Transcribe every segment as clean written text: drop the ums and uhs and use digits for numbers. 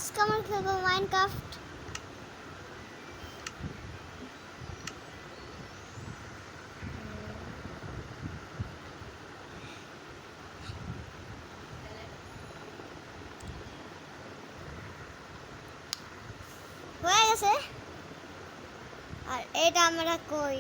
আজকে আমরা খেলবো মাইনক্রাফট। হয়ে গেছে। আর এটা আমরা কই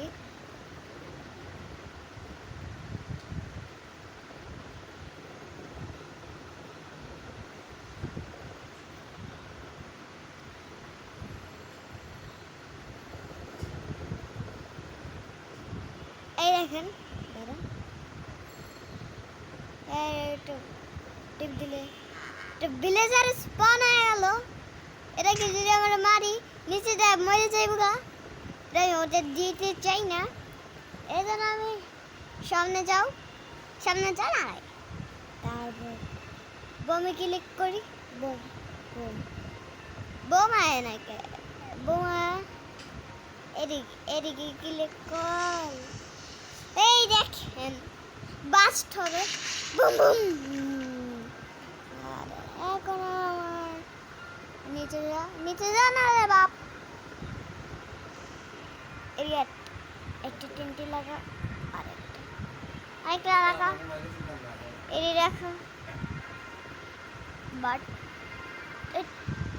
এই দেখেন, টিপ দিলে ভিলেজার স্পন হয়ে গেল। এটাকে যদি আমরা মারি নিচে যায় মরে যাইব গা। ওটা দিতে চাই না, এই জন্য আমি সামনে যাও না। তারপর বোমে ক্লিক করি, বোম বোম বোম আয় না কে বোমা। এদিকে ক্লিক কর, এই দেখেন বাস্ট হবে, বুম বুম। আর এখন আমার নিচে যা না রে বাপ। একটা টিনটি লাগা, আরেকটা লাগা, এটি রাখা। But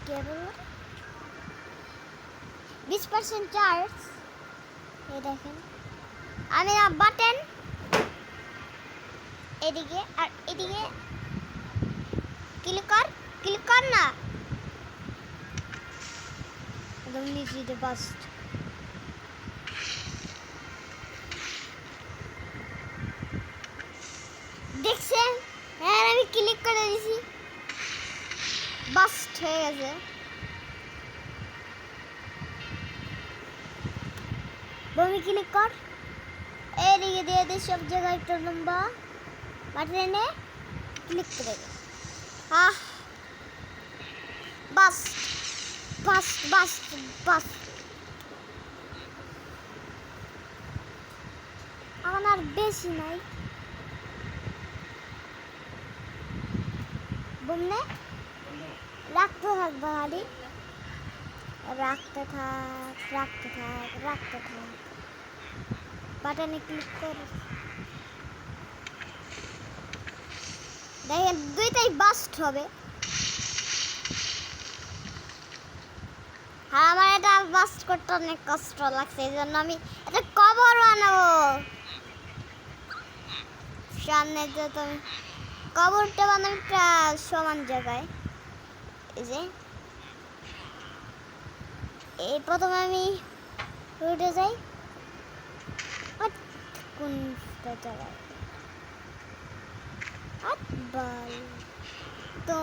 cable 20% charge. এই দেখেন আমি বাটন এদিকে আর এদিকে ক্লিক কর না, একদম নিচে বাস্ট। দেখছেন? হ্যাঁ আমি ক্লিক করে দিছি, বাস্ট হয়ে গেছে। বমি ক্লিক কর, এদিকে দিয়ে দে সব জায়গায় একটা লম্বা বাটনে ক্লিক করে দে। বাস্ট বাস্ট বাস্ট বাস্ট। আমার আর বেশি নাই। বুমনে রাখতে থাক বাড়ি, রাখতে থাক বাটনে ক্লিক কর। দেখেন দুইটাই বাস্ট হবে। আর আমার এটা বাস্ট করতে অনেক কষ্ট লাগছে, এই জন্য আমি এটা কভার বানাবো। সামনে যে তুমি কবরটা বানাবো একটা সমান জায়গায়। এই যে এই প্রথমে আমি উঠে যাই কোনটা জায়গায় তো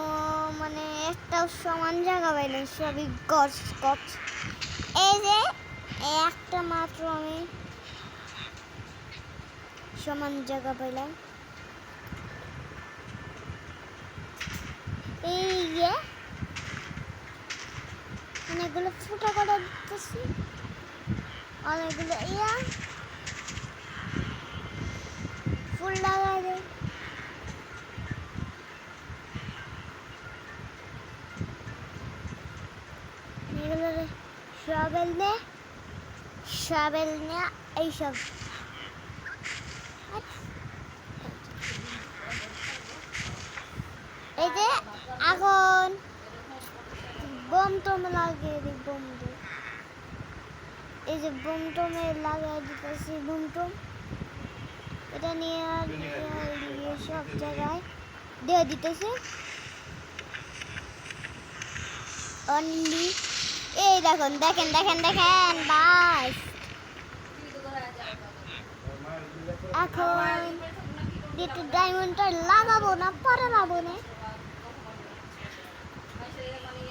মানে একটা সমান জায়গা পাইলেন, সবই গছ। এই যে একটা মাত্র আমি সমান জায়গা পাইলাম। এই যে অনেকগুলো ফুটা করে দিতেছি, অনেকগুলো ফুল লাগাই দেয়। এগুলো শাবেল নে এইসব। এই যে এখন বোম টম লাগিয়ে দিই, এই যে বোম টমে লাগিয়ে দিতেছি, বোম টম এটা নিয়ে সব জায়গায় দিয়ে দিতেছি। অনলি এই দেখেন বাস। এখন একটু ডায়মন্ডটা লাগাবো না, পরে লাগাবো না।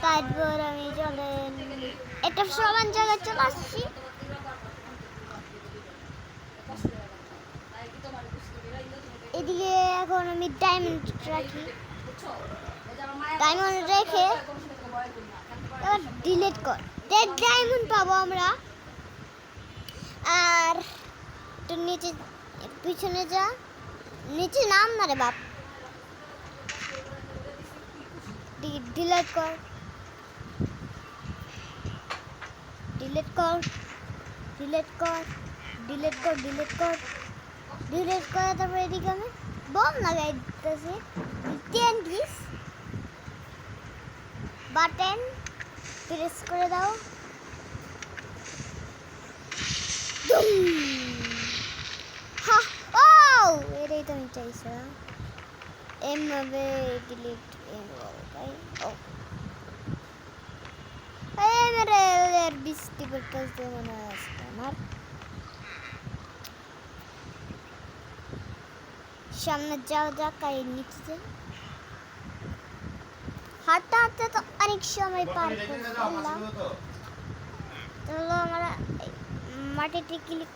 তারপর আমি চলেন একটা সমান জায়গায় চলে আসছি। এদিকে এখন আমি ডায়মন্ড রাখি, ডায়মন্ড রেখে এবার ডিলিট কর, ডায়মন্ড পাবো আমরা। আর একটু নিচে পিছনে যা, নিচে নাম না রে বাপ, ডিলিট কর। ডিলিট কর ডিলিট কর ডিলিট কর ডিলিট কর ডিলিট করে তারপরে এদিকে আমি বম লাগাই দিতেছি টিএনটিস বাটন প্রেস করে দাও হা ও এটাই তো আমি চাইছিলাম এমভাবে ডিলিট তাই ও এই মেরে বৃষ্টি পড়তেছে মনে হয় আমার সামনে যাওয়া যাক আর নিচে হাঁটতে হাঁটতে তো অনেক সময় পার করে ফেললাম চলো আমরা মাটিতে ক্লিক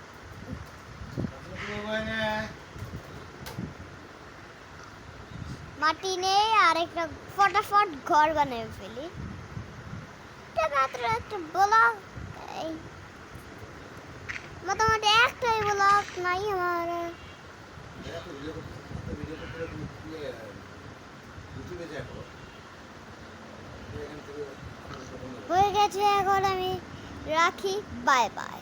মাটি নেই আর একটা ফটাফট ঘর বানিয়ে ফেলি এটা মাত্র একটা ব্লক এই মোটামুটি একটাই ব্লক নাই আমার হয়ে গেছে এখন আমি রাখি বাই বাই